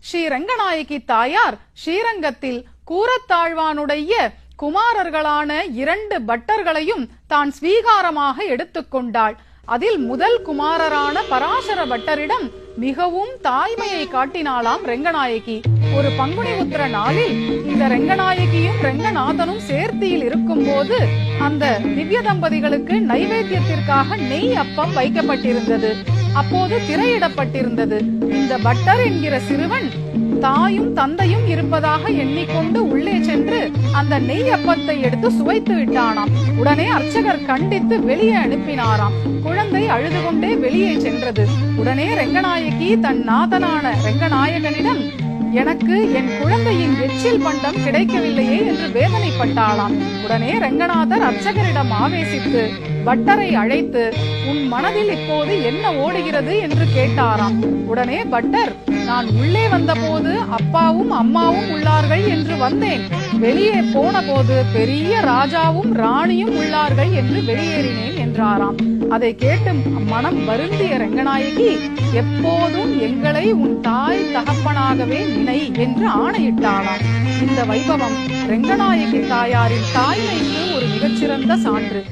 ஸ்ரீ ரங்கநாயகி தாயார் ஸ்ரீரங்கத்தில் கூரத்தாழ்வானுடைய குமாரர்களான 2 பட்டர்களையும் தான் ஸ்வீகாரமாக எடுத்துக்கொண்டாள். அதில் முதல் குமாரரான பராசர பட்டரிடம் மிகவும் தாய்மையை காட்டினாளாம் ரங்கநாயகி. ஒரு பங்குனி உத்திர நாளில் இந்த ரங்கநாயகியும் ரங்கநாதனும் சேர்த்தியில் இருக்கும் போது அந்த திவ்ய தம்பதிகளுக்கு நைவேத்தியத்திற்காக நெய் அப்பம் வைக்கப்பட்டிருந்தது. அப்போது திரையிடப்பட்டிருந்தது. இந்த பட்டர் என்கிற சிறுவன் தாயும் தந்தையும் இருப்பதாக எண்ணிக்கொண்டு உள்ளே சென்று அந்த நெய் அப்பத்தை எடுத்து சுவைத்து விட்டானாம். உடனே அர்ச்சகர் கண்டித்து வெளியே அனுப்பினாராம். குழந்தை அழுது கொண்டே வெளியே சென்றது. உடனே ரங்கநாயகி தன் நாதனான ரங்கநாயகனிடம், எனக்கு என் குழந்தையின் எச்சில் பண்டம் கிடைக்கவில்லையே என்று வேதனைப்பட்டாளாம். உடனே ரங்கநாதர் அர்ச்சகரிடம் ஆவேசித்து பட்டரை அழைத்து, உன் மனதில் இப்போது என்ன ஓடுகிறது என்று கேட்டாராம். உடனே பட்டர், நான் உள்ளே வந்த போது அப்பாவும் அம்மாவும் உள்ளார்கள் என்று வந்தேன். வெளியே போன போது பெரிய ராஜாவும் ராணியும் உள்ளார்கள் என்று வெளியேறினேன் என்றாராம். அதை கேட்டு மனம் வருந்திய ரங்கநாயகி, எப்போதும் எங்களை உன் தாய் தகப்பனாகவே நினை என்று ஆணையிட்டாளாம். இந்த வைபவம் ரங்கநாயகி தாயாரின் தாய்மைக்கு ஒரு மிகச்சிறந்த சான்று.